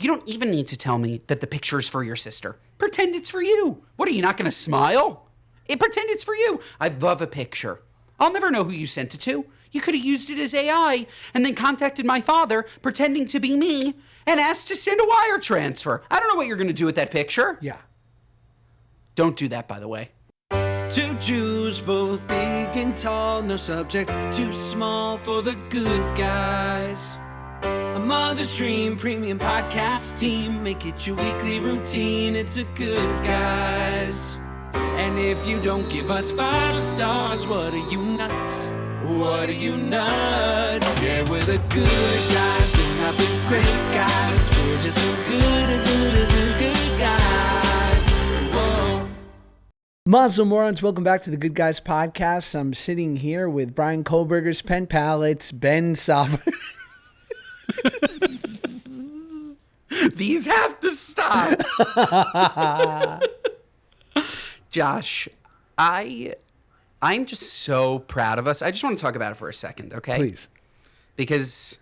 You don't even need to tell me that the picture is for your sister. Pretend it's for you. What, are you not going to smile? Pretend it's for you. I love a picture. I'll never know who you sent it to. You could have used it as AI and then contacted my father, pretending to be me, and asked to send a wire transfer. I don't know what you're going to do with that picture. Yeah. Don't do that, by the way. Two Jews, both big and tall, no subject too small for the good guys. A mother's dream, premium podcast team, make it your weekly routine, it's a Good Guys. And if you don't give us 5 stars, what are you nuts? What are you nuts? Yeah, we're the good guys, we're not the great guys, we're just so good guys. Whoa. Mazel Morons, welcome back to the Good Guys podcast. I'm sitting here with Brian Kohlberger's pen pal. It's Ben Sauber. These have to stop. Josh, I'm just so proud of us. I just want to talk about it for a second, okay? Please. Because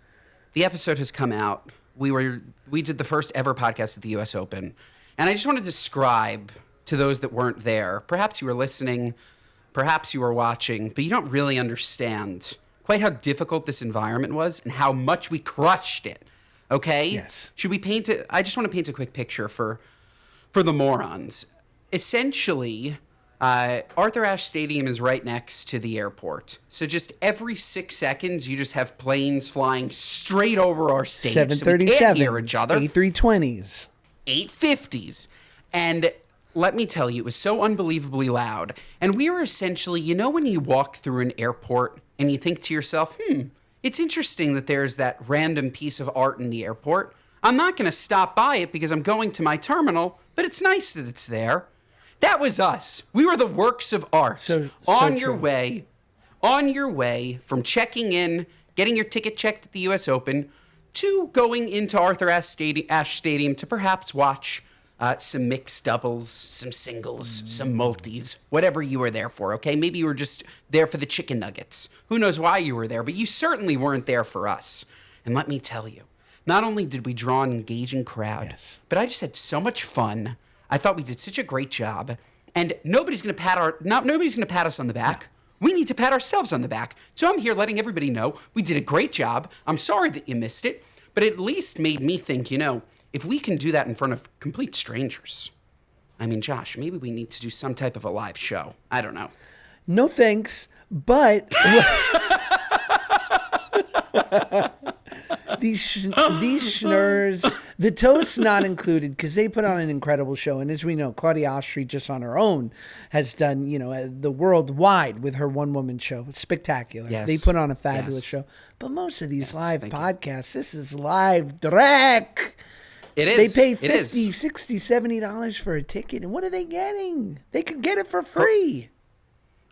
the episode has come out. We did the first ever podcast at the US Open. And I just want to describe to those that weren't there. Perhaps you were listening, perhaps you were watching, but you don't really understand quite how difficult this environment was and how much we crushed it. Okay? Yes. Should we paint it? I just want to paint a quick picture for the morons. Essentially, Arthur Ashe Stadium is right next to the airport. So just every 6 seconds, you just have planes flying straight over our stadium. 737s, so we can't hear each other. A320s. 850s. And let me tell you, it was so unbelievably loud. And we were essentially, you know when you walk through an airport and you think to yourself, it's interesting that there's that random piece of art in the airport. I'm not going to stop by it because I'm going to my terminal, but it's nice that it's there. That was us. We were the works of art. On your way from checking in, getting your ticket checked at the US Open, to going into Arthur Ashe Stadium to perhaps watch some mixed doubles, some singles, some multis, whatever you were there for, okay? Maybe you were just there for the chicken nuggets. Who knows why you were there, but you certainly weren't there for us. And let me tell you, not only did we draw an engaging crowd, but I just had so much fun. I thought we did such a great job, and nobody's going to pat us on the back. We need to pat ourselves on the back. So I'm here letting everybody know we did a great job. I'm sorry that you missed it, but it at least made me think, if we can do that in front of complete strangers, I mean, Josh, maybe we need to do some type of a live show. I don't know. No thanks, but these schnurs, the toast not included, because they put on an incredible show. And as we know, Claudia Ostry just on her own has done, the worldwide with her one-woman show. It's spectacular. Yes. They put on a fabulous show. But most of these live podcasts, this is live direct. It is. They pay $50, $60, $70 for a ticket. And what are they getting? They could get it for free.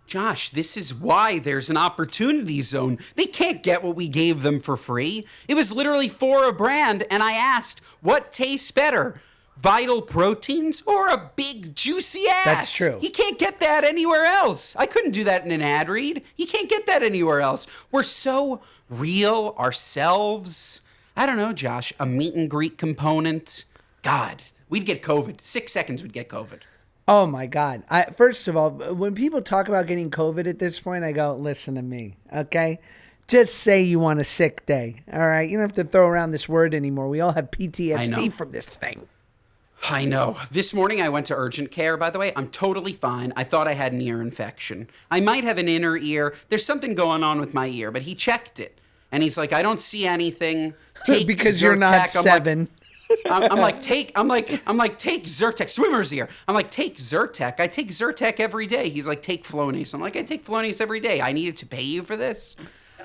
Josh, this is why there's an opportunity zone. They can't get what we gave them for free. It was literally for a brand, and I asked, what tastes better, Vital Proteins or a big juicy ass? That's true. You can't get that anywhere else. I couldn't do that in an ad read. You can't get that anywhere else. We're so real ourselves. I don't know, Josh, a meet and greet component. God, we'd get COVID. 6 seconds, we'd get COVID. Oh, my God. First of all, when people talk about getting COVID at this point, I go, listen to me, okay? Just say you want a sick day, all right? You don't have to throw around this word anymore. We all have PTSD from this thing. I know. This morning I went to urgent care, by the way. I'm totally fine. I thought I had an ear infection. I might have an inner ear. There's something going on with my ear, but he checked it. And he's like, I don't see anything. Take because Zyrtec. You're not 7. I'm like, take Zyrtec, swimmer's ear. I'm like, take Zyrtec. I take Zyrtec every day. He's like, take Flonase. I'm like, I take Flonase every day. I needed to pay you for this.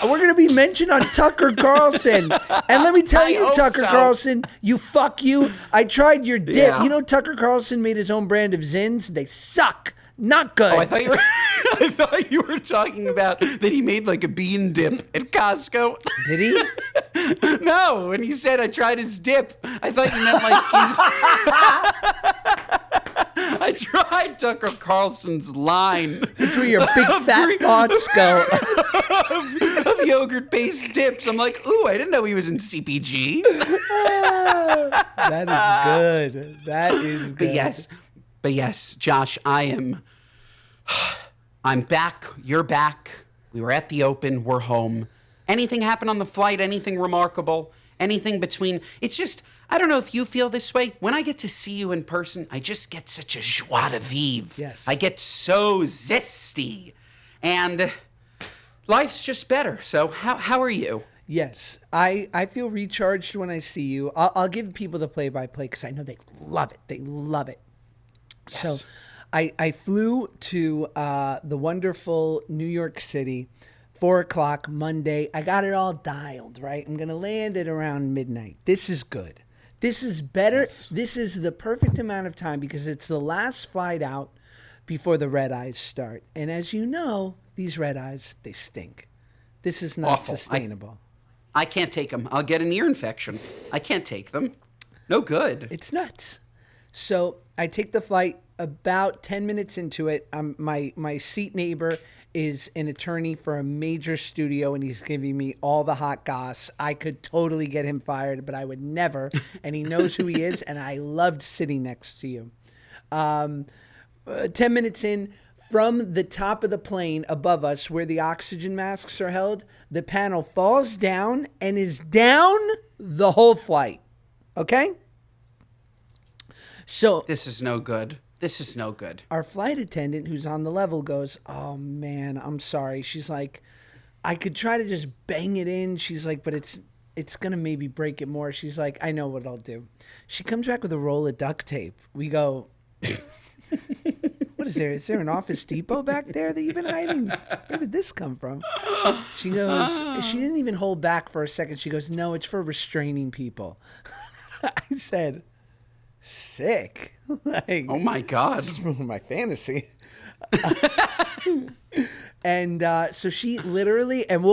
We're going to be mentioned on Tucker Carlson. And let me tell you, Tucker Carlson, you. I tried your dip. Yeah. You know Tucker Carlson made his own brand of Zins? They suck. Not good. Oh, I thought you were talking about that he made like a bean dip at Costco. Did he? No, when he said I tried his dip, I thought you meant like I tried Tucker Carlson's line. It's where your big fat thoughts go. of yogurt-based dips. I'm like, ooh, I didn't know he was in CPG. That is good. That is good. But yes, Josh, I'm back. You're back. We were at the Open. We're home. Anything happen on the flight? Anything remarkable? Anything between? It's just, I don't know if you feel this way. When I get to see you in person, I just get such a joie de vivre. Yes. I get so zesty. And life's just better. So how are you? Yes, I feel recharged when I see you. I'll give people the play-by-play because I know they love it. They love it. Yes. So I flew to the wonderful New York City, 4 o'clock Monday. I got it all dialed, right? I'm going to land at around midnight. This is good. This is better. Yes. This is the perfect amount of time because it's the last flight out before the red eyes start. And as you know, these red eyes, they stink. This is not Awful. sustainable. I can't take them. I'll get an ear infection. I can't take them. No good. It's nuts. So I take the flight. About 10 minutes into it, my seat neighbor is an attorney for a major studio, and he's giving me all the hot goss. I could totally get him fired, but I would never. And he knows who he is, and I loved sitting next to you. 10 minutes in, from the top of the plane above us, where the oxygen masks are held, the panel falls down and is down the whole flight. Okay? So This is no good. This is no good. our flight attendant, who's on the level, goes, "Oh man, I'm sorry." She's like, "I could try to just bang it in." She's like, "But it's gonna maybe break it more." She's like, "I know what I'll do." She comes back with a roll of duct tape. We go, "What is there? Is there an Office Depot back there that you've been hiding? Where did this come from?" She goes, she didn't even hold back for a second. She goes, "No, it's for restraining people." I said, "Sick." Like, Oh my God. this is my fantasy. And so she literally, and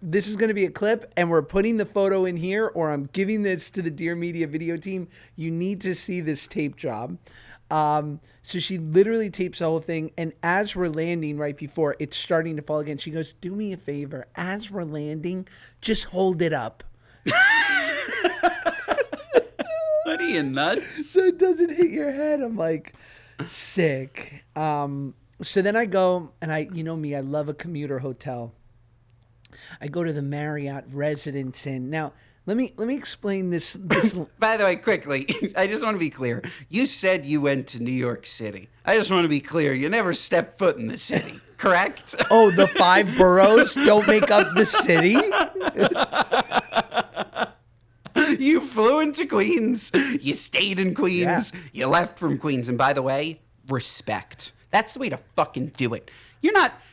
this is going to be a clip, and we're putting the photo in here, or I'm giving this to the Dear Media video team. You need to see this tape job. So she literally tapes the whole thing, and as we're landing right before it's starting to fall again, she goes, "Do me a favor. As we're landing, just hold it up." What are you, nuts? So it doesn't hit your head. I'm like, sick. So then I go, and you know me, I love a commuter hotel. I go to the Marriott Residence Inn. Now, let me explain this. By the way, quickly, I just want to be clear. You said you went to New York City. I just want to be clear. You never stepped foot in the city, correct? Oh, the 5 boroughs don't make up the city? You flew into Queens. You stayed in Queens. Yeah. You left from Queens. And by the way, respect. That's the way to fucking do it.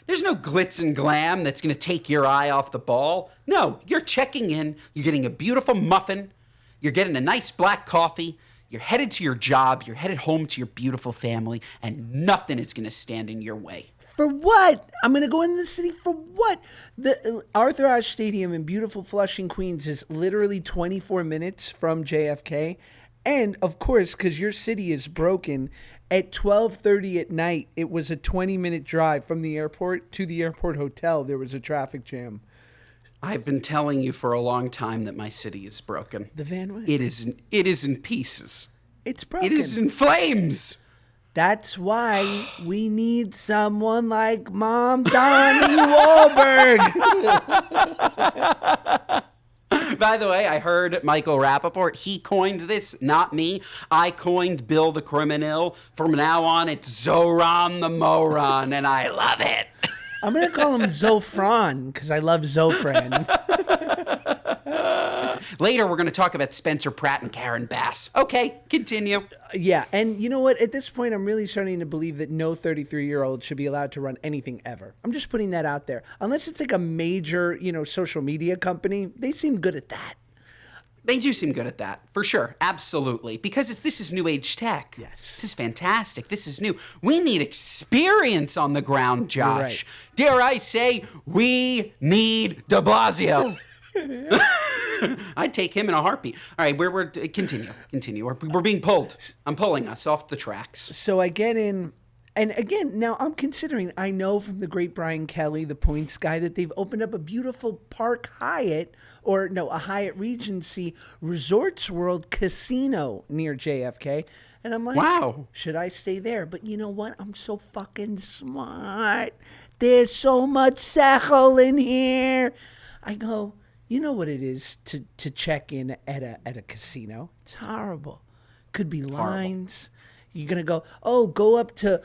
There's no glitz and glam that's going to take your eye off the ball. No, you're checking in. You're getting a beautiful muffin. You're getting a nice black coffee. You're headed to your job. You're headed home to your beautiful family. And nothing is going to stand in your way. For what? I'm going to go into the city for what? The Arthur Ashe Stadium in beautiful Flushing, Queens is literally 24 minutes from JFK. And, of course, because your city is broken, at 12:30 at night, it was a 20-minute drive from the airport to the airport hotel. There was a traffic jam. I've been telling you for a long time that my city is broken. The Van Wyck. It is in pieces. It's broken. It is in flames. That's why we need someone like Mom Donnie Wahlberg. By the way, I heard Michael Rappaport. He coined this, not me. I coined Bill the Criminal. From now on, it's Zoran the Moron, and I love it. I'm going to call him Zofran because I love Zofran. Later, we're going to talk about Spencer Pratt and Karen Bass. Okay, continue. Yeah, and you know what? At this point, I'm really starting to believe that no 33-year-old should be allowed to run anything ever. I'm just putting that out there. Unless it's like a major, social media company. They seem good at that. They do seem good at that, for sure. Absolutely. Because this is new age tech. Yes. This is fantastic. This is new. We need experience on the ground, Josh. Right. Dare I say, we need de Blasio. I'd take him in a heartbeat. All right, we're continue. We're being pulled. I'm pulling us off the tracks. So I get in, and again, now I'm considering, I know from the great Brian Kelly, the points guy, that they've opened up a beautiful Park Hyatt, a Hyatt Regency Resorts World casino near JFK. And I'm like, wow, should I stay there? But you know what? I'm so fucking smart. There's so much sachel in here. I go, you know what it is to check in at a casino? It's horrible. Could be lines. You're going to go up to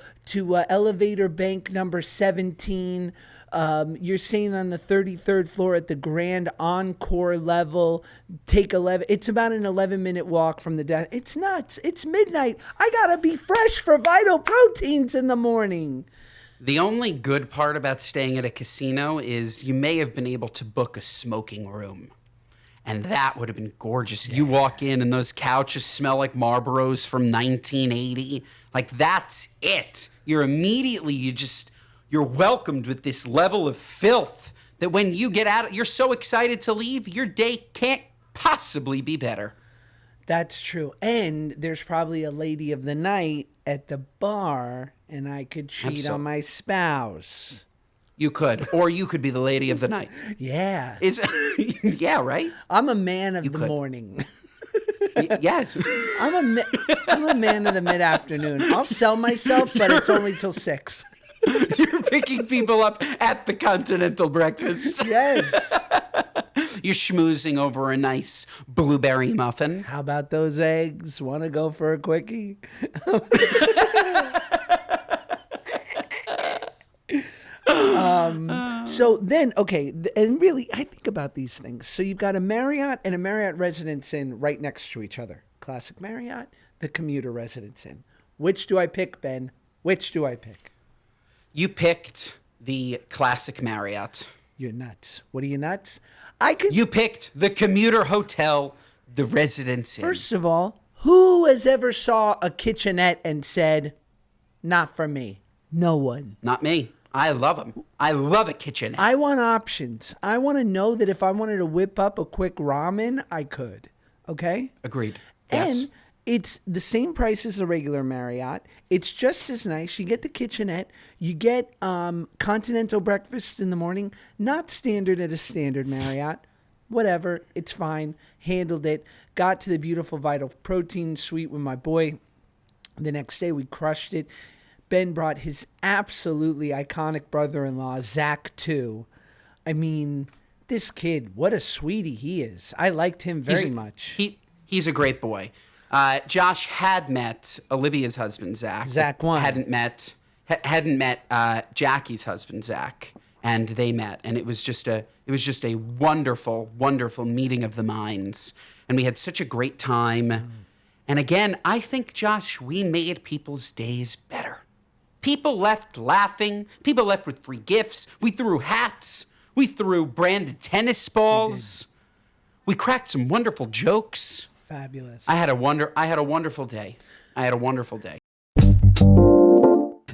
elevator bank number 17. You're staying on the 33rd floor at the Grand Encore level. Take 11. It's about an 11-minute walk from the desk. It's nuts. It's midnight. I got to be fresh for Vital Proteins in the morning. The only good part about staying at a casino is you may have been able to book a smoking room. And that would have been gorgeous. Yeah. You walk in and those couches smell like Marlboros from 1980. Like, that's it. You're welcomed with this level of filth that when you get out, you're so excited to leave, your day can't possibly be better. That's true. And there's probably a lady of the night at the bar, and I could cheat on my spouse. You could. Or you could be the lady of the night. Yeah. Yeah, right? I'm a man of the morning. Yes. I'm a man of the mid-afternoon. I'll sell myself, but it's only till 6. You're picking people up at the continental breakfast. Yes. You're schmoozing over a nice blueberry muffin. How about those eggs? Want to go for a quickie? So then, okay, and really, I think about these things. So you've got a Marriott and a Marriott Residence Inn right next to each other. Classic Marriott, the commuter Residence Inn. Which do I pick, Ben? Which do I pick? You picked the classic Marriott. You're nuts. What are you nuts? You picked the commuter hotel, the Residence Inn. First of all, who has ever saw a kitchenette and said, not for me? No one. Not me. I love them. I love a kitchenette. I want options. I want to know that if I wanted to whip up a quick ramen, I could. Okay? Agreed. Yes. And it's the same price as a regular Marriott. It's just as nice. You get the kitchenette. You get continental breakfast in the morning. Not standard at a standard Marriott. Whatever. It's fine. Handled it. Got to the beautiful Vital Protein suite with my boy. The next day, we crushed it. Ben brought his absolutely iconic brother-in-law, Zach, too. I mean, this kid, what a sweetie he is. I liked him very much. He's a great boy. Josh had met Olivia's husband, Zach. Zach won. Hadn't met Jackie's husband, Zach, and they met, and it was just a wonderful, wonderful meeting of the minds, and we had such a great time. And again, I think, Josh, we made people's days better. People left laughing. People left with free gifts. We threw hats. We threw branded tennis balls. We cracked some wonderful jokes. Fabulous. I had a wonderful day.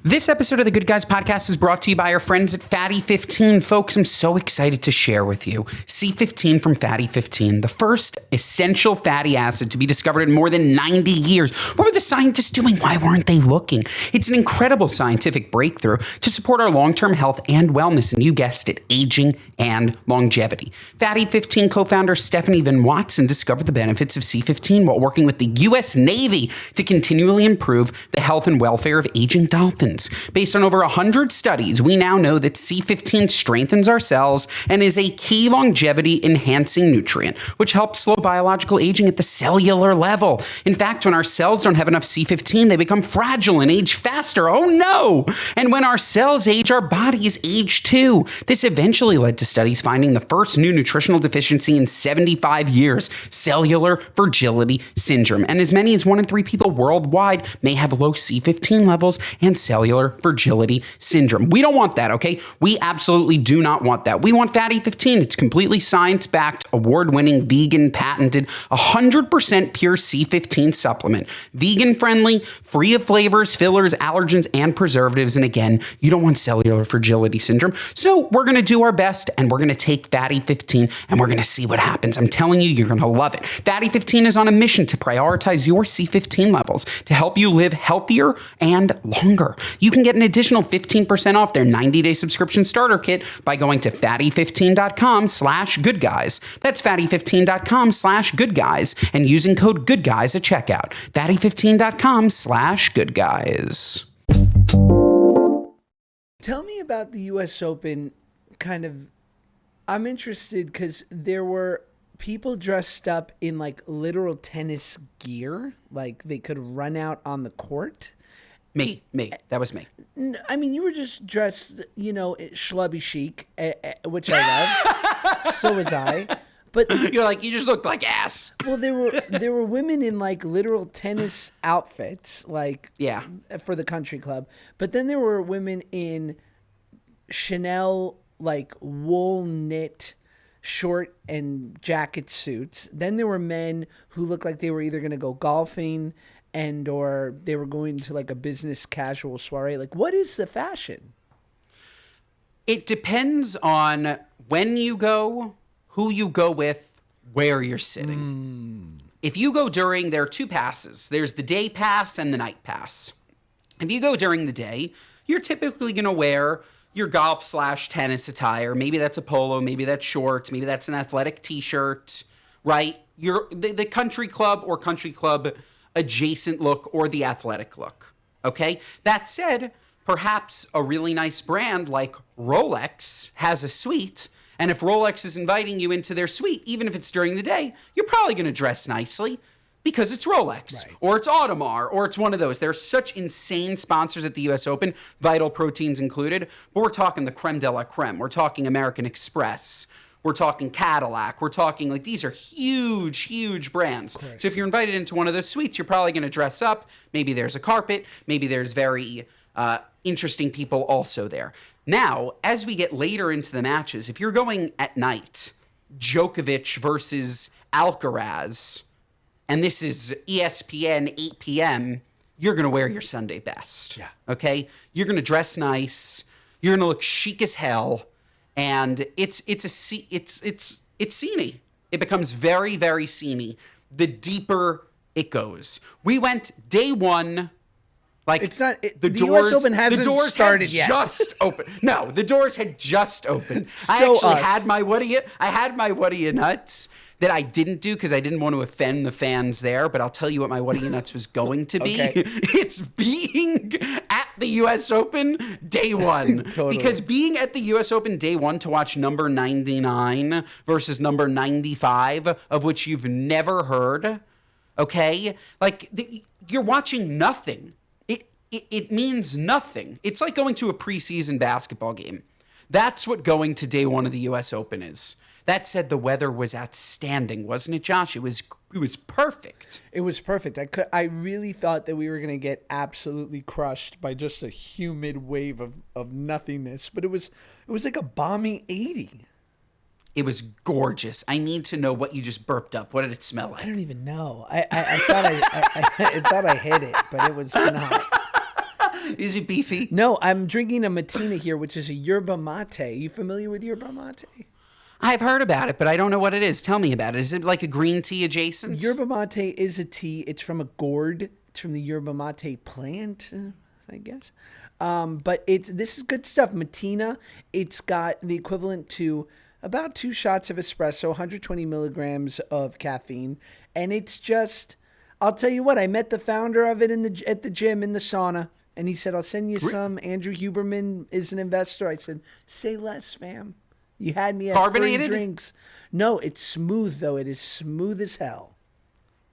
This episode of the Good Guys Podcast is brought to you by our friends at Fatty 15. Folks, I'm so excited to share with you C15 from Fatty 15, the first essential fatty acid to be discovered in more than 90 years. What were the scientists doing? Why weren't they looking? It's an incredible scientific breakthrough to support our long-term health and wellness, and you guessed it, aging and longevity. Fatty 15 co-founder Stephanie Van Watson discovered the benefits of C15 while working with the U.S. Navy to continually improve the health and welfare of aging dolphins. Based on over 100 studies, we now know that C15 strengthens our cells and is a key longevity-enhancing nutrient, which helps slow biological aging at the cellular level. In fact, when our cells don't have enough C15, they become fragile and age faster. Oh no! And when our cells age, our bodies age too. This eventually led to studies finding the first new nutritional deficiency in 75 years, cellular fragility syndrome. And as many as 1 in 3 people worldwide may have low C15 levels and cellular cellular fragility syndrome. We don't want that, okay? We absolutely do not want that. We want Fatty 15. It's completely science-backed, award-winning, vegan, patented, 100% pure C15 supplement. Vegan-friendly, free of flavors, fillers, allergens, and preservatives. And again, you don't want cellular fragility syndrome. So we're going to do our best, and we're going to take Fatty 15, and we're going to see what happens. I'm telling you, you're going to love it. Fatty 15 is on a mission to prioritize your C15 levels to help you live healthier and longer. You can get an additional 15% off their 90-day subscription starter kit by going to fatty15.com/goodguys. That's fatty15.com/goodguys and using code goodguys at checkout. fatty15.com/goodguys. Tell me about the U.S. Open. I'm interested because there were people dressed up in like literal tennis gear, like they could run out on the court. Me. That was me. I mean, you were just dressed, schlubby chic, which I love. So was I. But You're like, you just looked like ass. well, there were women in like literal tennis outfits, like for the country club. But then there were women in Chanel like wool knit short and jacket suits. Then there were men who looked like they were either going to go golfing or they were going to like a business casual soiree. Like, what is the fashion? It depends on when you go, who you go with, where you're sitting. If you go during, there are two passes. There's the day pass and the night pass. If you go during the day, you're typically going to wear your golf/tennis attire. Maybe that's a polo, maybe that's shorts, maybe that's an athletic t-shirt, right? The country club or country club adjacent look or the athletic look, okay? That said, perhaps a really nice brand like Rolex has a suite, and if Rolex is inviting you into their suite, even if it's during the day, you're probably going to dress nicely because it's Rolex, right, or it's Audemars, or it's one of those. There are such insane sponsors at the U.S. Open, Vital Proteins included, but we're talking the creme de la creme. We're talking American Express. We're talking Cadillac. We're talking, like, these are huge, huge brands. So if you're invited into one of those suites, you're probably going to dress up. Maybe there's a carpet. Maybe there's very interesting people also there. Now, as we get later into the matches, if you're going at night, Djokovic versus Alcaraz, and this is ESPN 8 p.m., you're going to wear your Sunday best. Yeah. Okay? You're going to dress nice. You're going to look chic as hell. And it's sceney. It becomes very, very sceney the deeper it goes. We went day one. Like, it's not the US Open hasn't the doors started had yet. Just opened. No, the doors had just opened. I actually had my what do you nuts that I didn't do because I didn't want to offend the fans there. But I'll tell you what my what do you nuts was going to be. Okay. It's being at the U.S. Open day one. Totally. Because being at the U.S. Open day one to watch number 99 versus number 95, of which you've never heard, okay? Like, you're watching nothing. It means nothing. It's like going to a preseason basketball game. That's what going to day one of the U.S. Open is. That said, the weather was outstanding, wasn't it, Josh? It was perfect. It was perfect. I really thought that we were going to get absolutely crushed by just a humid wave of nothingness, but it was like a balmy 80. It was gorgeous. I need to know what you just burped up. What did it smell like? I don't even know. I thought I thought I hit it, but it was not. Is it beefy? No, I'm drinking a Matina here, which is a yerba mate. Are you familiar with yerba mate? I've heard about it, but I don't know what it is. Tell me about it. Is it like a green tea adjacent? Yerba mate is a tea. It's from a gourd. It's from the yerba mate plant, I guess. But this is good stuff. Matina, it's got the equivalent to about 2 shots of espresso, 120 milligrams of caffeine. And it's just, I'll tell you what, I met the founder of it at the gym in the sauna. And he said, I'll send you some. Andrew Huberman is an investor. I said, say less, fam. You had me at carbonated 3 drinks. No, it's smooth, though. It is smooth as hell.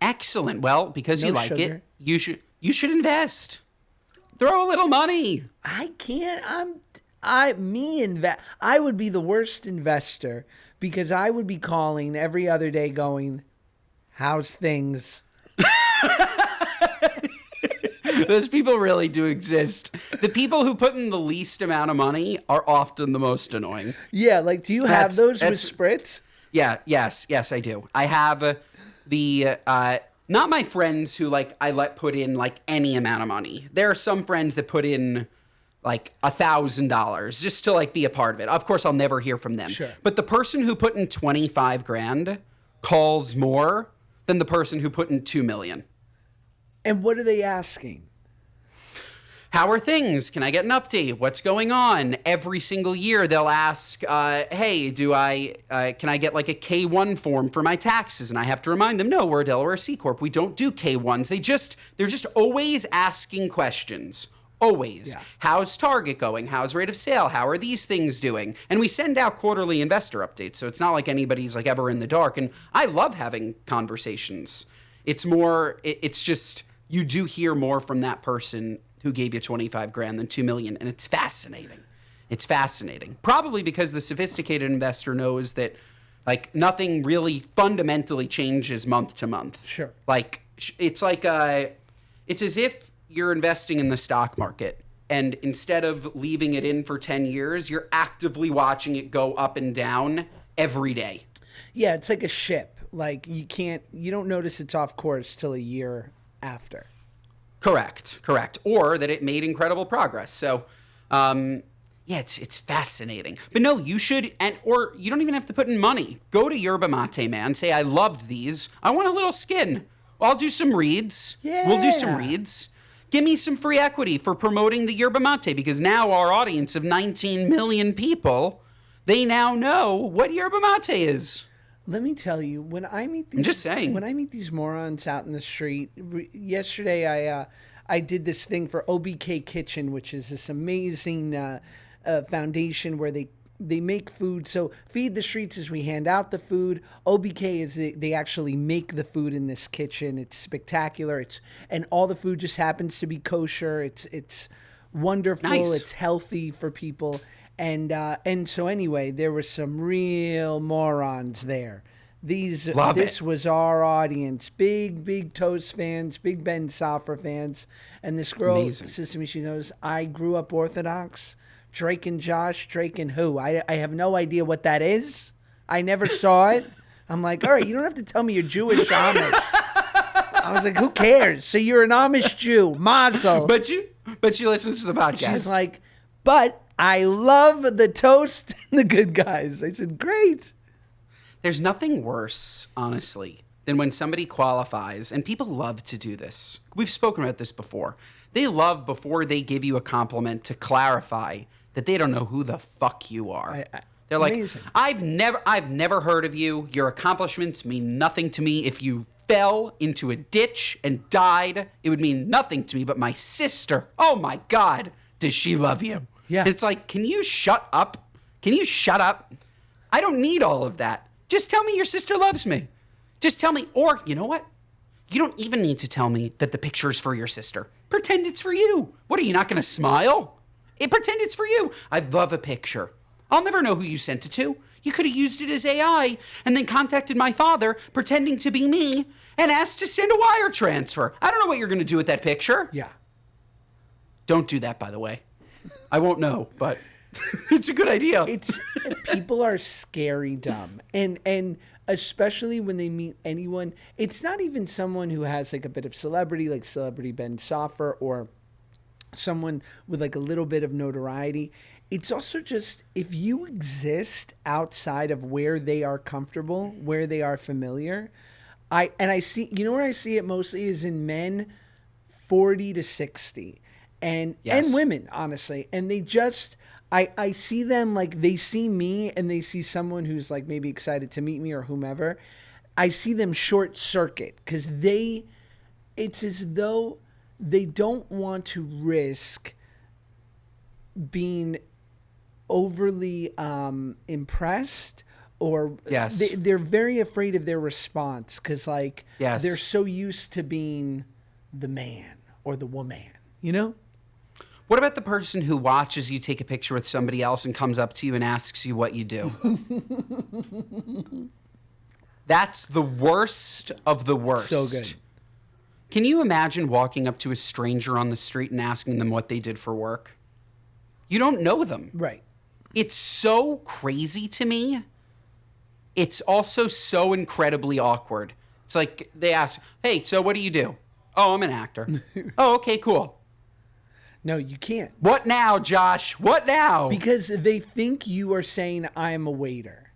Excellent. Well, because you like sugar. it, you should invest. Throw a little money. I can't. I would be the worst investor because I would be calling every other day going, how's things? Those people really do exist. The people who put in the least amount of money are often the most annoying. Yeah, like, do you have those with Spritz? Yeah, yes, I do. I have the not my friends who like I let put in like any amount of money. There are some friends that put in like $1,000 just to like be a part of it. Of course, I'll never hear from them. Sure. But the person who put in 25 grand calls more than the person who put in 2 million. And what are they asking? How are things? Can I get an update? What's going on? Every single year they'll ask, hey, can I get like a K-1 form for my taxes? And I have to remind them, no, we're a Delaware C Corp. We don't do K-1s. They're just always asking questions. Always. Yeah. How's Target going? How's rate of sale? How are these things doing? And we send out quarterly investor updates, so it's not like anybody's like ever in the dark. And I love having conversations. It's just, you do hear more from that person who gave you 25 grand than 2 million. And it's fascinating. It's fascinating. Probably because the sophisticated investor knows that like nothing really fundamentally changes month to month. Sure. Like it's as if you're investing in the stock market and instead of leaving it in for 10 years, you're actively watching it go up and down every day. Yeah, it's like a ship. Like you don't notice it's off course till a year after. Correct. Or that it made incredible progress. So, yeah, it's fascinating. But no, you should, or you don't even have to put in money. Go to Yerba Mate, man. Say, I loved these. I want a little skin. I'll do some reads. Yeah. We'll do some reads. Give me some free equity for promoting the Yerba Mate because now our audience of 19 million people, they now know what Yerba Mate is. Let me tell you, when I meet these, I'm just saying. When I meet these morons out in the street, yesterday I did this thing for OBK Kitchen, which is this amazing foundation where they make food. So Feed the Streets is we hand out the food. OBK is they actually make the food in this kitchen. It's spectacular. And all the food just happens to be kosher. It's wonderful. Nice. It's healthy for people. And so anyway, there were some real morons there. This was our audience, big Toast fans, big Ben Safra fans. And this girl says to me, she goes, I grew up Orthodox. Drake and Josh, Drake and who? I have no idea what that is. I never saw it. I'm like, all right, you don't have to tell me you're Jewish Amish. I was like, who cares? So you're an Amish Jew, Mazel. But she listens to the podcast. She's like, but I love the Toast and the Good Guys. I said, great. There's nothing worse, honestly, than when somebody qualifies, and people love to do this. We've spoken about this before. They love, before they give you a compliment, to clarify that they don't know who the fuck you are. They're like, amazing. I've never heard of you. Your accomplishments mean nothing to me. If you fell into a ditch and died, it would mean nothing to me. But my sister, oh my God, does she love you? Yeah. And it's like, can you shut up? Can you shut up? I don't need all of that. Just tell me your sister loves me. Just tell me, or you know what? You don't even need to tell me that the picture is for your sister. Pretend it's for you. What, are you not going to smile? Pretend it's for you. I'd love a picture. I'll never know who you sent it to. You could have used it as AI and then contacted my father, pretending to be me, and asked to send a wire transfer. I don't know what you're going to do with that picture. Yeah. Don't do that, by the way. I won't know, but it's a good idea. People are scary dumb. And especially when they meet anyone, it's not even someone who has like a bit of celebrity, like celebrity Ben Safra, or someone with like a little bit of notoriety. It's also just, if you exist outside of where they are comfortable, where they are familiar, I see, you know where I see it mostly is in men 40 to 60 and women, honestly. And they just, I see them like, they see me and they see someone who's like maybe excited to meet me or whomever. I see them short circuit because it's as though they don't want to risk being overly impressed, or they're very afraid of their response because they're so used to being the man or the woman, you know? What about the person who watches you take a picture with somebody else and comes up to you and asks you what you do? That's the worst of the worst. So good. Can you imagine walking up to a stranger on the street and asking them what they did for work? You don't know them. Right. It's so crazy to me. It's also so incredibly awkward. It's like they ask, hey, so what do you do? Oh, I'm an actor. Oh, okay, cool. No, you can't. What now, Josh? What now? Because they think you are saying I'm a waiter.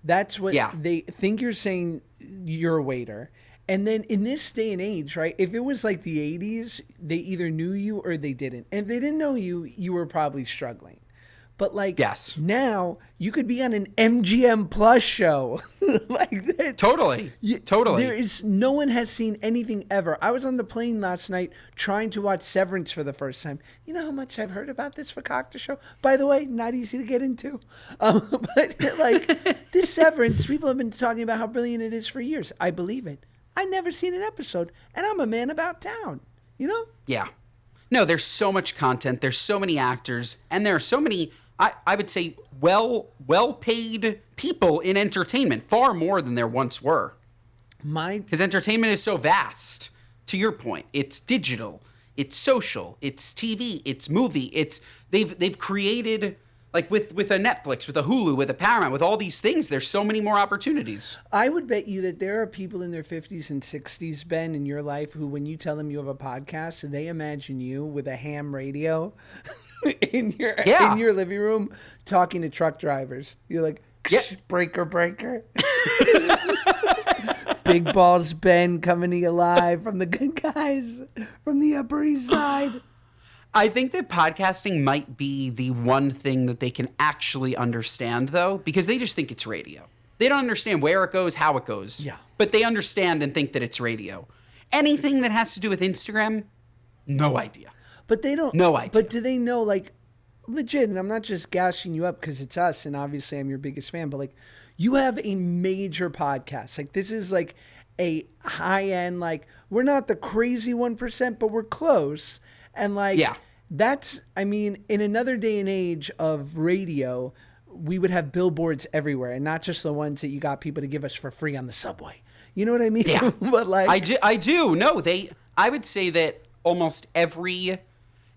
That's what they think you're saying, you're a waiter. And then in this day and age, right, if it was like the 80s, they either knew you or they didn't. And if they didn't know you, you were probably struggling. But like now, you could be on an MGM Plus show. Like that. Totally. Totally. No one has seen anything ever. I was on the plane last night trying to watch Severance for the first time. You know how much I've heard about this Fakakta show? By the way, not easy to get into. But like this Severance, people have been talking about how brilliant it is for years. I believe it. I never seen an episode, and I'm a man about town. You know? Yeah. No, there's so much content. There's so many actors, and there are so many, I would say, well-paid people in entertainment, far more than there once were. Because entertainment is so vast. To your point, it's digital, it's social, it's TV, it's movie. They've created, like with a Netflix, with a Hulu, with a Paramount, with all these things, there's so many more opportunities. I would bet you that there are people in their 50s and 60s, Ben, in your life who, when you tell them you have a podcast, they imagine you with a ham radio in your living room talking to truck drivers. You're like, breaker, breaker. Big Balls Ben coming to you live from the good guys from the Upper East Side. I think that podcasting might be the one thing that they can actually understand, though, because they just think it's radio. They don't understand where it goes, how it goes. Yeah. But they understand and think that it's radio. Anything that has to do with Instagram, no idea. But they don't. No idea. But do they know, like, legit, and I'm not just gashing you up because it's us, and obviously I'm your biggest fan, but, like, you have a major podcast. Like, this is, like, a high-end, like, we're not the crazy 1%, but we're close. And, like, that's, I mean, in another day and age of radio, we would have billboards everywhere, and not just the ones that you got people to give us for free on the subway. You know what I mean? Yeah. But, like, I do. No, I would say that almost every...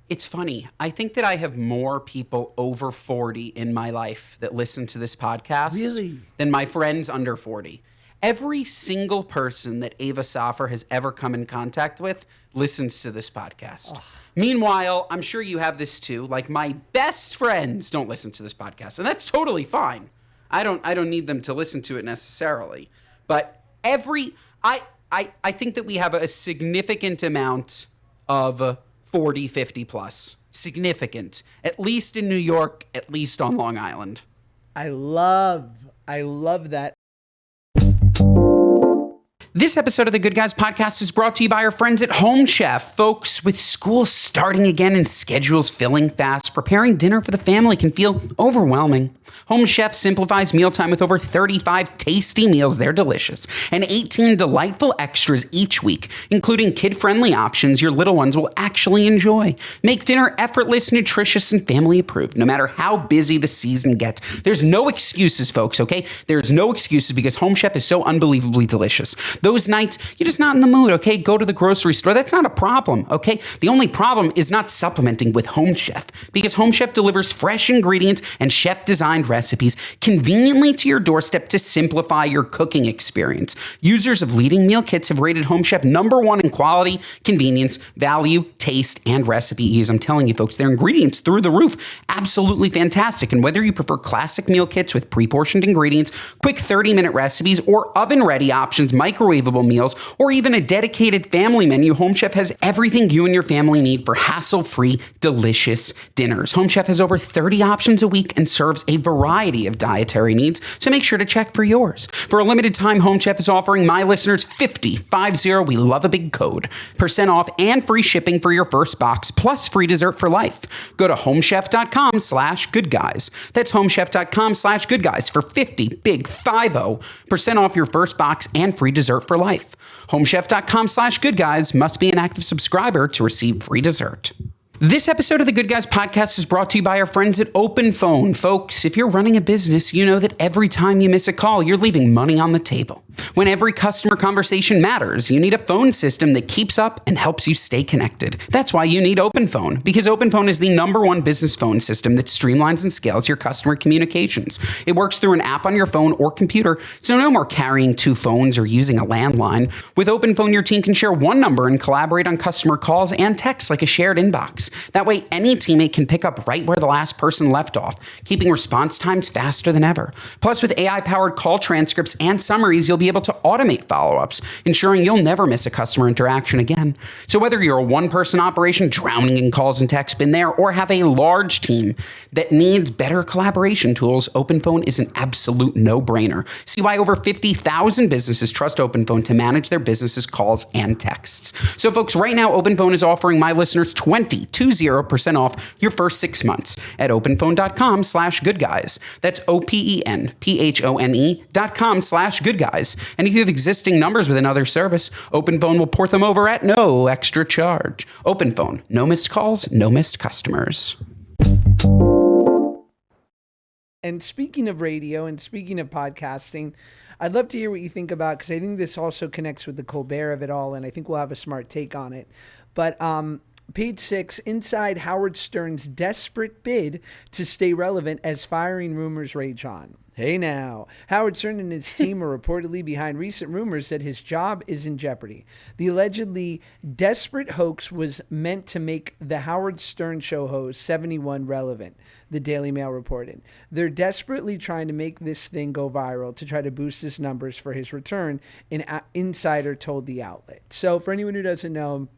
It's funny. I think that I have more people over 40 in my life that listen to this podcast than my friends under 40. Every single person that Ava Safar has ever come in contact with listens to this podcast. Oh. Meanwhile, I'm sure you have this too. Like, my best friends don't listen to this podcast, and that's totally fine. I don't need them to listen to it necessarily. But I think that we have a significant amount of 40, 50 plus. Significant. At least in New York, at least on Long Island. I love that. This episode of the Good Guys podcast is brought to you by our friends at Home Chef. Folks, with school starting again and schedules filling fast, preparing dinner for the family can feel overwhelming. Home Chef simplifies mealtime with over 35 tasty meals. They're delicious. And 18 delightful extras each week, including kid-friendly options your little ones will actually enjoy. Make dinner effortless, nutritious, and family-approved, no matter how busy the season gets. There's no excuses, folks, okay? There's no excuses because Home Chef is so unbelievably delicious. Those nights, you're just not in the mood, okay? Go to the grocery store. That's not a problem, okay? The only problem is not supplementing with Home Chef, because Home Chef delivers fresh ingredients and chef-designed recipes conveniently to your doorstep to simplify your cooking experience. Users of leading meal kits have rated Home Chef #1 in quality, convenience, value, taste, and recipe ease. I'm telling you, folks, their ingredients through the roof. Absolutely fantastic. And whether you prefer classic meal kits with pre-portioned ingredients, quick 30-minute recipes, or oven-ready options, microwavable meals, or even a dedicated family menu, Home Chef has everything you and your family need for hassle-free, delicious dinners. Home Chef has over 30 options a week and serves a variety of dietary needs, so make sure to check for yours. For a limited time, Home Chef is offering my listeners 50, we love a big code, % off and free shipping for your first box, plus free dessert for life. Go to homechef.com/goodguys. That's homechef.com/goodguys for 50% off your first box and free dessert for life. Homechef.com/goodguys. Must be an active subscriber to receive free dessert. This episode of the Good Guys podcast is brought to you by our friends at OpenPhone. Folks, if you're running a business, you know that every time you miss a call, you're leaving money on the table. When every customer conversation matters, you need a phone system that keeps up and helps you stay connected. That's why you need OpenPhone, because OpenPhone is the #1 business phone system that streamlines and scales your customer communications. It works through an app on your phone or computer, so no more carrying 2 phones or using a landline. With OpenPhone, your team can share one number and collaborate on customer calls and texts like a shared inbox. That way, any teammate can pick up right where the last person left off, keeping response times faster than ever. Plus, with AI-powered call transcripts and summaries, you'll be able to automate follow-ups, ensuring you'll never miss a customer interaction again. So whether you're a one-person operation drowning in calls and texts, been there, or have a large team that needs better collaboration tools, OpenPhone is an absolute no-brainer. See why over 50,000 businesses trust OpenPhone to manage their business's calls and texts. So folks, right now, OpenPhone is offering my listeners 20% off your first 6 months at openphone.com/goodguys. That's OpenPhone.com/goodguys. And if you have existing numbers with another service, OpenPhone will port them over at no extra charge. OpenPhone, no missed calls, no missed customers. And speaking of radio and speaking of podcasting, I'd love to hear what you think about, because I think this also connects with the Colbert of it all, and I think we'll have a smart take on it. But page 6, inside Howard Stern's desperate bid to stay relevant as firing rumors rage on. Hey now, Howard Stern and his team are reportedly behind recent rumors that his job is in jeopardy. The allegedly desperate hoax was meant to make the Howard Stern Show host 71 relevant, the Daily Mail reported. They're desperately trying to make this thing go viral to try to boost his numbers for his return, an insider told the outlet. So for anyone who doesn't know,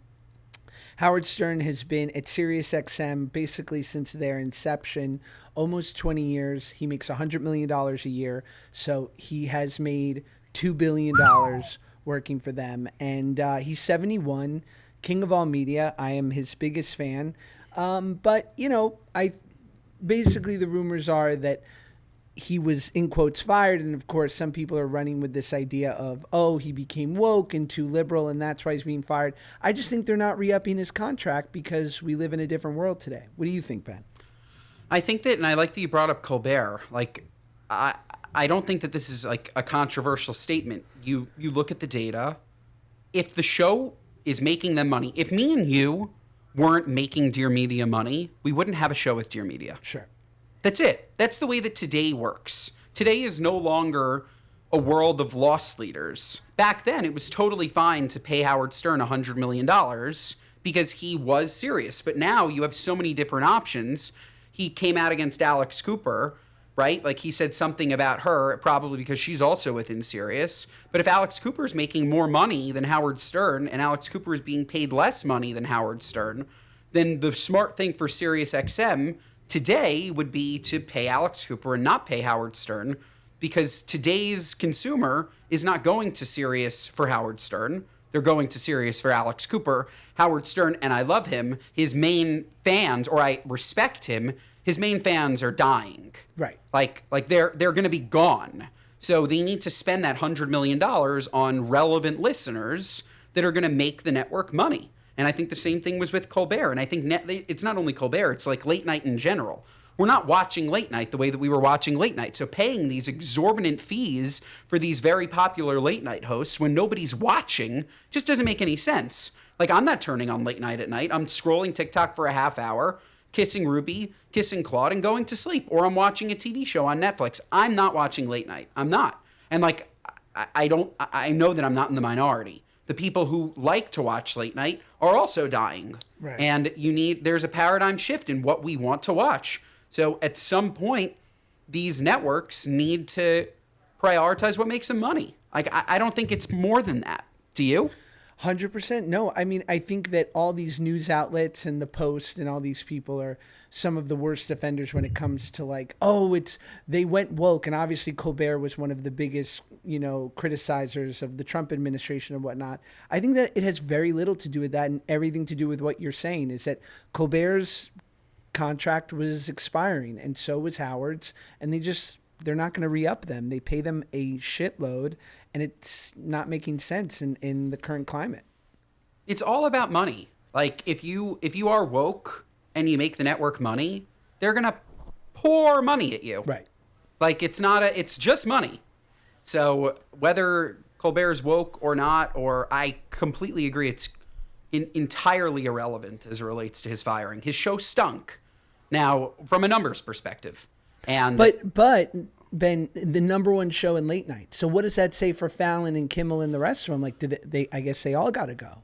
Howard Stern has been at SiriusXM basically since their inception, almost 20 years. He makes $100 million a year, so he has made $2 billion working for them. And he's 71, king of all media. I am his biggest fan. But, you know, basically the rumors are that he was, in quotes, fired. And of course, some people are running with this idea of, oh, he became woke and too liberal, and that's why he's being fired. I just think they're not re-upping his contract because we live in a different world today. What do you think, Ben? I think that, and I like that you brought up Colbert. Like, I don't think that this is like a controversial statement. You look at the data. If the show is making them money, if me and you weren't making Dear Media money, we wouldn't have a show with Dear Media. Sure. That's it. That's the way that today works. Today is no longer a world of loss leaders. Back then, it was totally fine to pay Howard Stern $100 million because he was serious. But now you have so many different options. He came out against Alex Cooper, right? Like, he said something about her, probably because she's also within Sirius. But if Alex Cooper is making more money than Howard Stern and Alex Cooper is being paid less money than Howard Stern, then the smart thing for SiriusXM today would be to pay Alex Cooper and not pay Howard Stern, because today's consumer is not going to Sirius for Howard Stern. They're going to Sirius for Alex Cooper. Howard Stern, and I love him, his main fans, or I respect him, his main fans are dying. Right. Like they're going to be gone. So they need to spend that $100 million on relevant listeners that are going to make the network money. And I think the same thing was with Colbert. And I think it's not only Colbert, it's like late night in general. We're not watching late night the way that we were watching late night. So paying these exorbitant fees for these very popular late night hosts when nobody's watching just doesn't make any sense. Like, I'm not turning on late night at night. I'm scrolling TikTok for a half hour, kissing Ruby, kissing Claude, and going to sleep. Or I'm watching a TV show on Netflix. I'm not watching late night. I'm not. And like, I know that I'm not in the minority. The people who like to watch late night are also dying. Right. And there's a paradigm shift in what we want to watch. So at some point, these networks need to prioritize what makes them money. Like, I don't think it's more than that. Do you? 100%. No, I mean, I think that all these news outlets and the Post and all these people are some of the worst offenders when it comes to like, oh, they went woke. And obviously Colbert was one of the biggest, criticizers of the Trump administration and whatnot. I think that it has very little to do with that and everything to do with what you're saying is that Colbert's contract was expiring and so was Howard's, and they're not going to re-up them. They pay them a shitload, and it's not making sense in the current climate. It's all about money. Like, if you are woke and you make the network money, they're going to pour money at you. Right. Like, it's just money. So whether Colbert's woke or not, or I completely agree, it's entirely irrelevant as it relates to his firing. His show stunk. Now, from a numbers perspective. And But Ben, the number one show in late night. So what does that say for Fallon and Kimmel and the rest of them? Like, I guess they all got to go.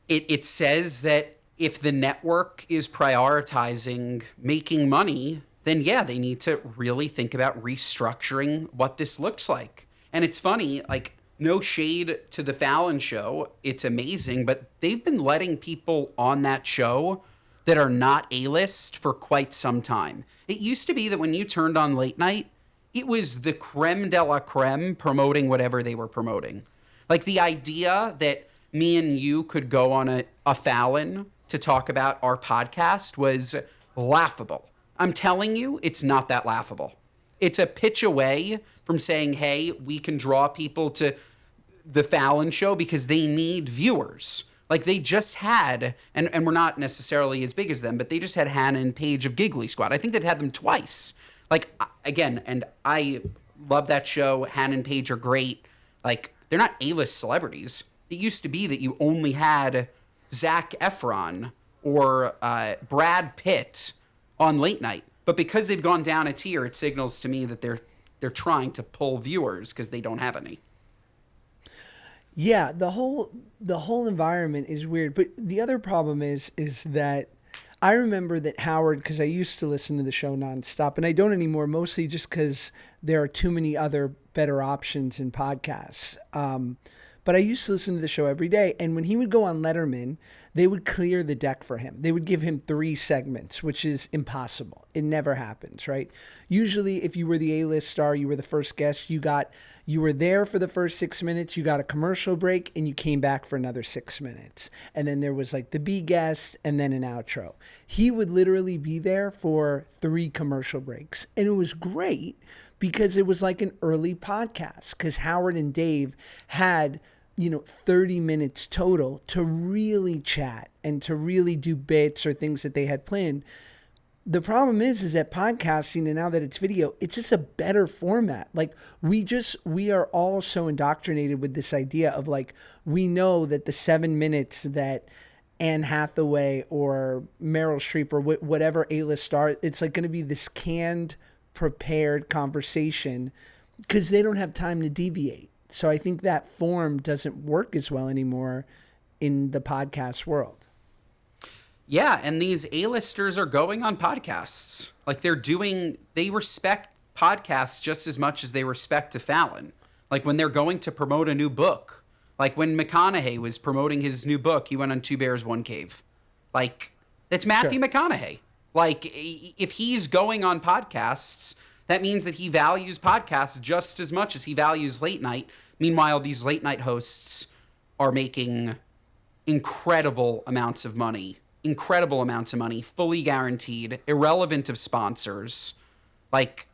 It says that if the network is prioritizing making money, then yeah, they need to really think about restructuring what this looks like. And it's funny, like, no shade to the Fallon show. It's amazing, but they've been letting people on that show that are not A-list for quite some time. It used to be that when you turned on late night, it was the creme de la creme promoting whatever they were promoting. Like, the idea that me and you could go on a Fallon to talk about our podcast was laughable. I'm telling you, it's not that laughable. It's a pitch away from saying, hey, we can draw people to the Fallon show because they need viewers. Like, they just had, and we're not necessarily as big as them, but they just had Hannah and Paige of Giggly Squad. I think they've had them twice. Like, again, and I love that show. Hannah and Paige are great. Like, they're not A-list celebrities. It used to be that you only had Zac Efron or Brad Pitt on late night. But because they've gone down a tier, it signals to me that they're trying to pull viewers because they don't have any. Yeah, the whole environment is weird. But the other problem is that I remember that Howard, because I used to listen to the show nonstop, and I don't anymore, mostly just because there are too many other better options in podcasts. But I used to listen to the show every day, and when he would go on Letterman, they would clear the deck for him. They would give him 3 segments, which is impossible. It never happens, right? Usually, if you were the A-list star, you were the first guest, you were there for the first 6 minutes, you got a commercial break, and you came back for another 6 minutes. And then there was like the B guest and then an outro. He would literally be there for 3 commercial breaks. And it was great because it was like an early podcast because Howard and Dave had 30 minutes total to really chat and to really do bits or things that they had planned. The problem is that podcasting, and now that it's video, it's just a better format. Like, we are all so indoctrinated with this idea of, like, we know that the 7 minutes that Anne Hathaway or Meryl Streep or whatever A-list star, it's like going to be this canned, prepared conversation because they don't have time to deviate. So I think that form doesn't work as well anymore in the podcast world. Yeah, and these A-listers are going on podcasts. Like, they respect podcasts just as much as they respect to Fallon. Like, when they're going to promote a new book. Like, when McConaughey was promoting his new book, he went on Two Bears, One Cave. Like, it's Matthew McConaughey. Like, if he's going on podcasts, that means that he values podcasts just as much as he values late night. Meanwhile, these late night hosts are making incredible amounts of money, fully guaranteed, irrelevant of sponsors. Like,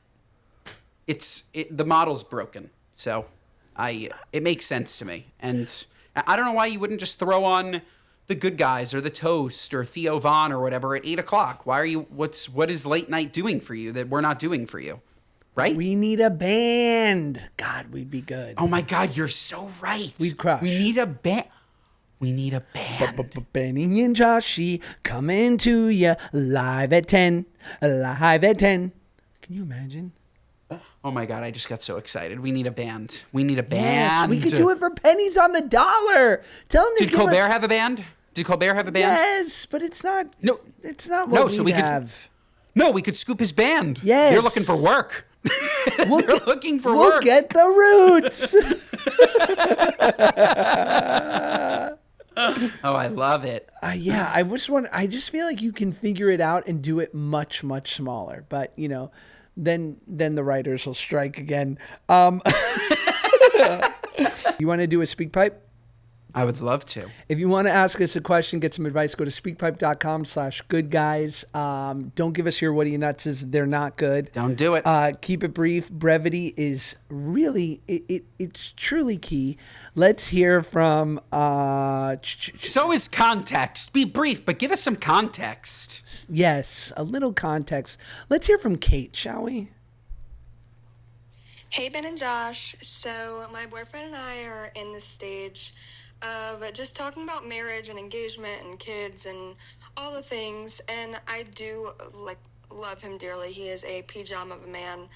the model's broken. So it makes sense to me. And I don't know why you wouldn't just throw on The Good Guys or The Toast or Theo Von or whatever at 8 o'clock. What is late night doing for you that we're not doing for you? Right? We need a band. God, we'd be good. Oh my God, you're so right. We'd crush. We need a band. Benny and Joshy coming to you live at 10. Can you imagine? Oh my God, I just got so excited. We need a band. Yes, we could do it for pennies on the dollar. Tell them to Did Colbert have a band? Yes, but it's not. No, it's not what we have. No, we could scoop his band. Yes. They're looking for work. They're looking for we'll work. Get the roots. Oh, I love it. Yeah, I just feel like you can figure it out and do it much, much smaller. But then the writers will strike again. You want to do a speak pipe? I would love to. If you want to ask us a question, get some advice, go to speakpipe.com/goodguys. Don't give us your what are you nutses. They're not good. Don't do it. Keep it brief. Brevity is really, it's truly key. Let's hear from... So is context. Be brief, but give us some context. Yes, a little context. Let's hear from Kate, shall we? Hey, Ben and Josh. So my boyfriend and I are in this stage of just talking about marriage and engagement and kids and all the things. And I do love him dearly. He is a pajama of a man.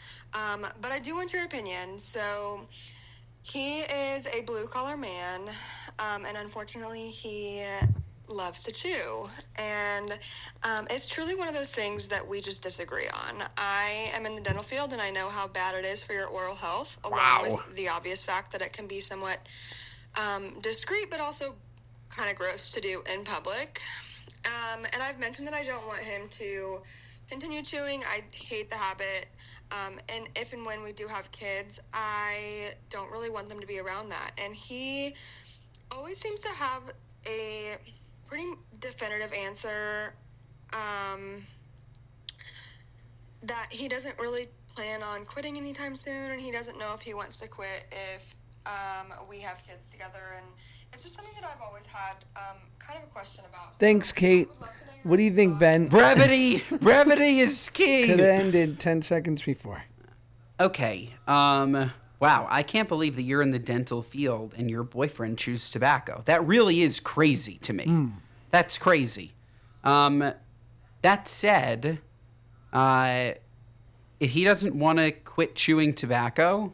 But I do want your opinion. So he is a blue collar man. And unfortunately he loves to chew, and it's truly one of those things that we just disagree on. I am in the dental field, and I know how bad it is for your oral health, along with the obvious fact that it can be somewhat discreet, but also kind of gross to do in public. And I've mentioned that I don't want him to continue chewing. I hate the habit. And if and when we do have kids, I don't really want them to be around that. And he always seems to have a pretty definitive answer that he doesn't really plan on quitting anytime soon, and he doesn't know if he wants to quit if we have kids together. And it's just something that I've always had kind of a question about. Thanks, Kate. What do you think, Ben? Brevity is key. Could have ended 10 seconds before. Okay. Wow, I can't believe that you're in the dental field and your boyfriend chews tobacco. That really is crazy to me. That's crazy. That said, if he doesn't want to quit chewing tobacco,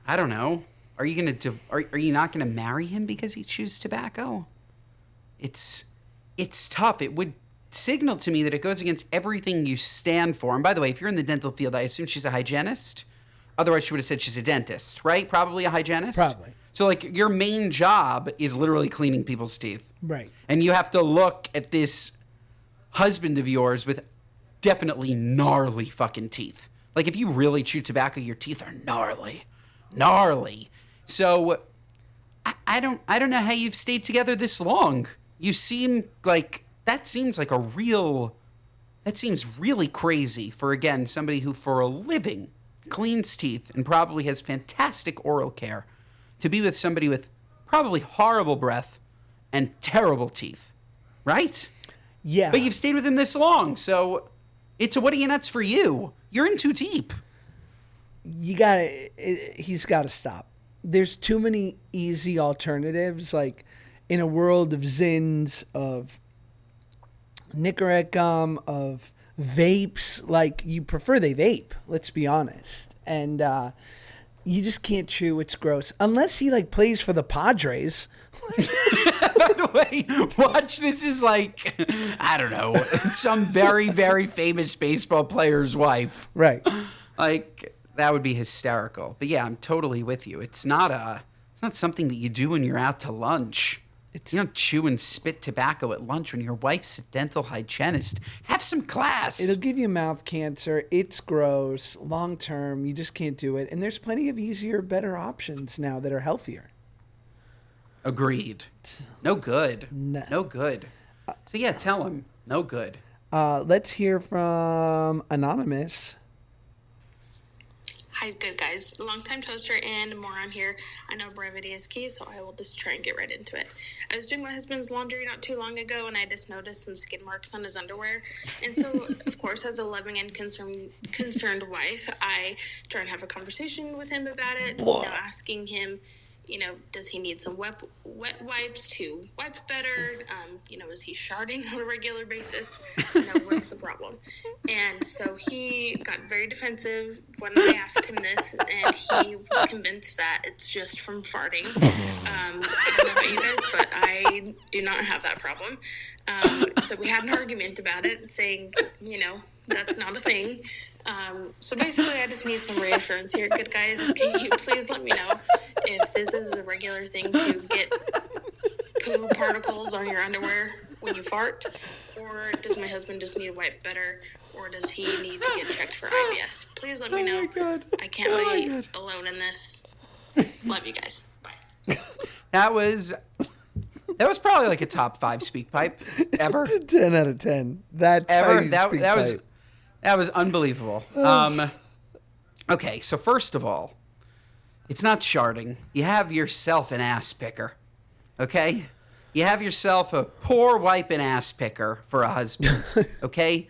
I don't know. Are you not gonna marry him because he chews tobacco? It's tough. It would signal to me that it goes against everything you stand for. And by the way, if you're in the dental field, I assume she's a hygienist. Otherwise, she would have said she's a dentist, right? Probably a hygienist? Probably. So, your main job is literally cleaning people's teeth. Right. And you have to look at this husband of yours with definitely gnarly fucking teeth. If you really chew tobacco, your teeth are gnarly. Gnarly. So, I don't know how you've stayed together this long. You seem like... That seems really crazy for, again, somebody who for a living cleans teeth and probably has fantastic oral care, to be with somebody with probably horrible breath and terrible teeth, right? Yeah. But you've stayed with him this long, so it's a what are you nuts for you. You're in too deep. He's got to stop. There's too many easy alternatives, in a world of Zins, of Nicorette gum, of vapes. You prefer they vape, let's be honest. And you just can't chew. It's gross. Unless he plays for the Padres. By the way, watch this is I don't know, some very, very famous baseball player's wife. Right. That would be hysterical. But yeah, I'm totally with you. It's not something that you do when you're out to lunch. You don't chew and spit tobacco at lunch when your wife's a dental hygienist. Have some class. It'll give you mouth cancer. It's gross. Long term, you just can't do it. And there's plenty of easier, better options now that are healthier. Agreed. No good. No good. So yeah, tell him. No good. Let's hear from Anonymous. Hi, good guys. Longtime toaster and moron here. I know brevity is key, so I will just try and get right into it. I was doing my husband's laundry not too long ago, and I just noticed some skid marks on his underwear. And so, of course, as a loving and concerned wife, I try and have a conversation with him about it, asking him, does he need some wet wipes to wipe better? Is he sharding on a regular basis? What's the problem? And so he got very defensive when I asked him this, and he was convinced that it's just from farting. I don't know about you guys, but I do not have that problem. So we had an argument about it, saying, that's not a thing. So basically, I just need some reassurance here. Good guys, can you please let me know if this is a regular thing to get poo particles on your underwear when you fart, or does my husband just need to wipe better, or does he need to get checked for IBS? Please let me know. My God. I can't be alone in this. Love you guys. Bye. That was probably like a top 5 speak pipe ever. It's a 10 out of 10. That's Ever. how you speak pipe. That was unbelievable. Okay, so first of all, it's not sharding. You have yourself an ass picker. Okay? You have yourself a poor wiping ass picker for a husband. Okay?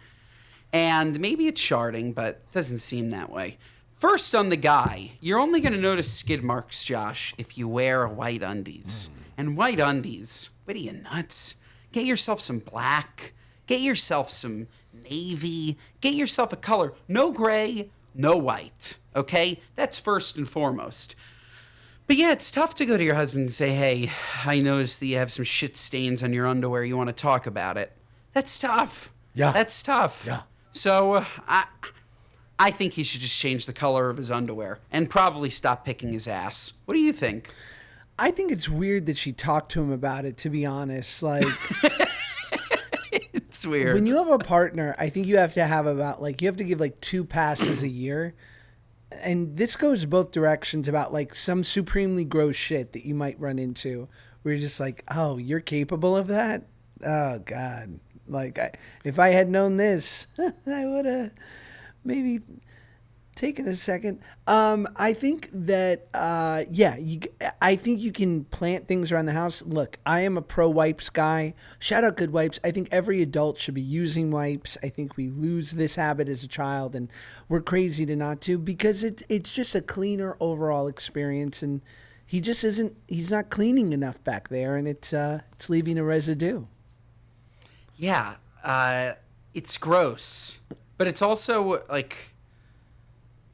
And maybe it's sharding, but it doesn't seem that way. First on the guy, you're only going to notice skid marks, Josh, if you wear white undies. And white undies, what are you, nuts? Get yourself some black. Get yourself some navy. Get yourself a color. No gray, no white. Okay? That's first and foremost. But yeah, it's tough to go to your husband and say, hey, I noticed that you have some shit stains on your underwear. You want to talk about it? That's tough. Yeah. That's tough. Yeah. So I think he should just change the color of his underwear and probably stop picking his ass. What do you think? I think it's weird that she talked to him about it, to be honest. Like, It's weird. when you have a partner, I think you have to have you have to give like 2 passes a year. And this goes both directions about like some supremely gross shit that you might run into where you're just like, oh, you're capable of that? Oh, God. Like, if I had known this, I would have maybe taken a second. I think that, I think you can plant things around the house. Look, I am a pro wipes guy. Shout out Good Wipes. I think every adult should be using wipes. I think we lose this habit as a child, and we're crazy to not to, because it's just a cleaner overall experience, and he's not cleaning enough back there, and it's leaving a residue. Yeah, it's gross, but it's also like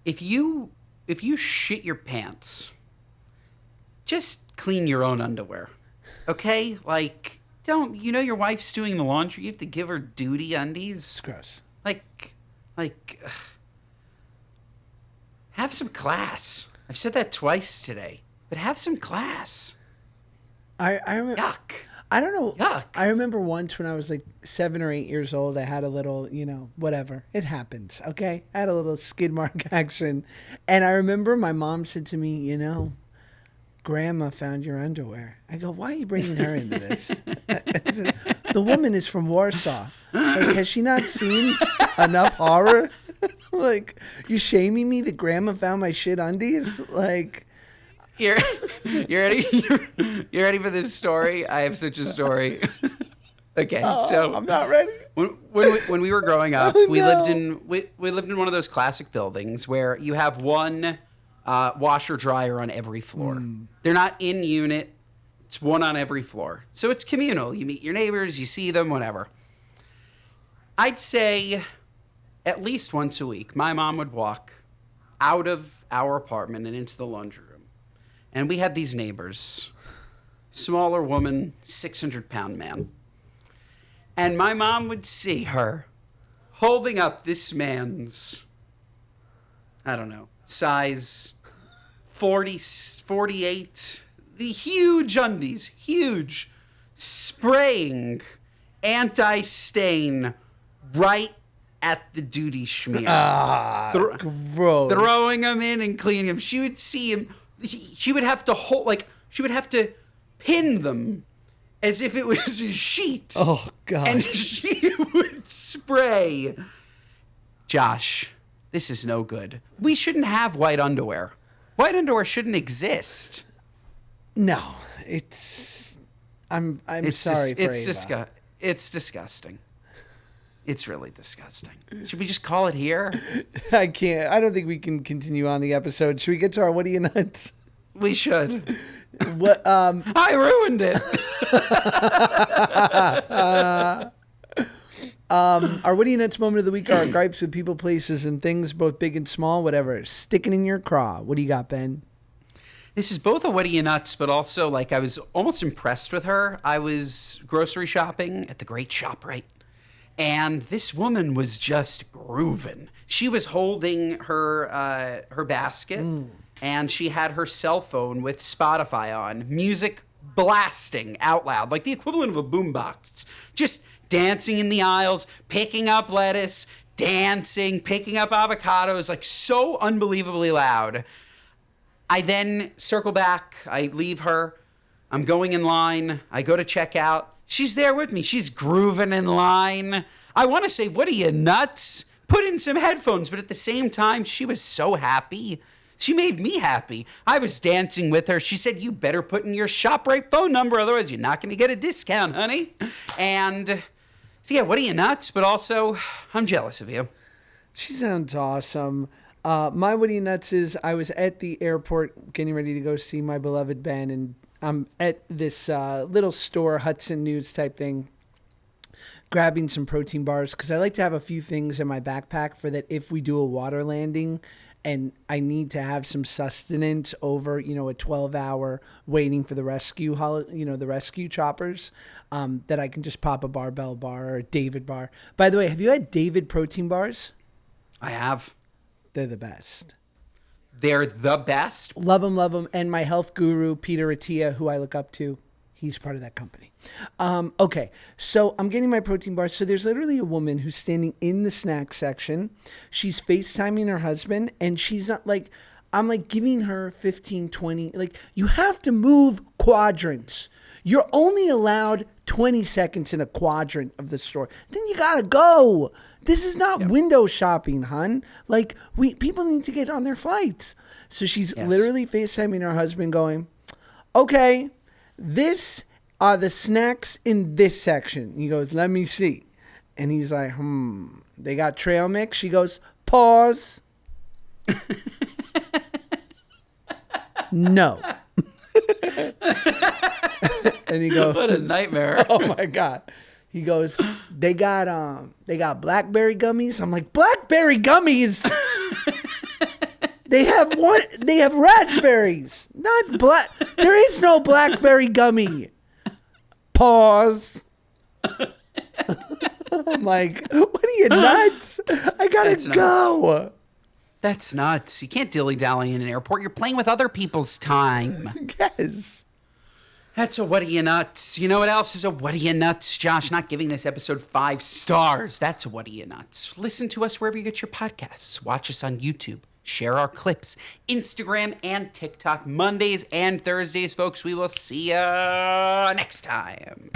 if you shit your pants, just clean your own underwear, okay? Like, your wife's doing the laundry. You have to give her duty undies. It's gross. Like, have some class. I've said that twice today, but have some class. I remember. Yuck. I don't know. Yuck. I remember once when I was like 7 or 8 years old, I had a little, whatever. It happens, okay? I had a little skid mark action. And I remember my mom said to me, Grandma found your underwear. I go, why are you bringing her into this? The woman is from Warsaw. Like, has she not seen enough horror? Like, you shaming me that Grandma found my shit undies? Like... You're ready? You're ready for this story? I have such a story. Okay, so I'm not ready. When we were growing up, Oh, we no. lived in one of those classic buildings where you have one washer dryer on every floor. They're not in unit; it's one on every floor. So it's communal. You meet your neighbors, you see them, whatever. I'd say at least once a week, my mom would walk out of our apartment and into the laundry room. And we had these neighbors, smaller woman, 600-pound man. And my mom would see her holding up this man's, I don't know, size 40, 48, the huge undies, huge, spraying anti-stain right at the duty schmear. Gross. Throwing them in and cleaning them. She would see him. She would have to she would have to pin them as if it was a sheet. Oh, God. And she would spray. Josh, this is no good. We shouldn't have white underwear. White underwear shouldn't exist. No, I'm sorry for Ava. It's disgusting. It's really disgusting. Should we just call it here? I can't. I don't think we can continue on the episode. Should we get to our What Are You Nuts? We should. What? I ruined it. Our What Are You Nuts moment of the week are our gripes with people, places, and things, both big and small, whatever. Sticking in your craw. What do you got, Ben? This is both a What Are You Nuts, but also, like, I was almost impressed with her. I was grocery shopping at the great ShopRite, and this woman was just grooving. She was holding her basket, and she had her cell phone with Spotify on, music blasting out loud, like the equivalent of a boombox. Just dancing in the aisles, picking up lettuce, dancing, picking up avocados, like so unbelievably loud. I then circle back, I leave her, I'm going in line. I go to check out. She's there with me. She's grooving in line. I want to say, what are you, nuts? Put in some headphones. But at the same time, she was so happy. She made me happy. I was dancing with her. She said, you better put in your ShopRite phone number. Otherwise, you're not going to get a discount, honey. And so, yeah, what are you, nuts? But also, I'm jealous of you. She sounds awesome. My Woody Nuts is I was at the airport getting ready to go see my beloved Ben, and I'm at this little store, Hudson News type thing, grabbing some protein bars because I like to have a few things in my backpack for that if we do a water landing and I need to have some sustenance over, a 12-hour waiting for the rescue, the rescue choppers, that I can just pop a Barbell bar or a David bar. By the way, have you had David protein bars? I have. They're the best. They're the best. Love them. And my health guru, Peter Attia, who I look up to, he's part of that company. Okay, so I'm getting my protein bars. So there's literally a woman who's standing in the snack section. She's FaceTiming her husband, and she's not like, I'm like giving her 15, 20. Like, you have to move quadrants. You're only allowed 20 seconds in a quadrant of the store. Then you gotta go. This is not window shopping, hun. Like, people need to get on their flights. So she's literally FaceTiming her husband going, okay, this are the snacks in this section. He goes, let me see. And he's like, they got trail mix. She goes, pause. No. And he goes, what a nightmare. Oh my God. He goes, they got blackberry gummies. I'm like, blackberry gummies? They have raspberries. Not black. There is no blackberry gummy. Pause. I'm like, what are you, nuts? I gotta go. That's nuts. You can't dilly-dally in an airport. You're playing with other people's time. Yes. That's a what are you nuts. You know what else is a what are you nuts, Josh? Not giving this episode 5 stars. That's a what are you nuts. Listen to us wherever you get your podcasts. Watch us on YouTube. Share our clips. Instagram and TikTok. Mondays and Thursdays, folks. We will see you next time.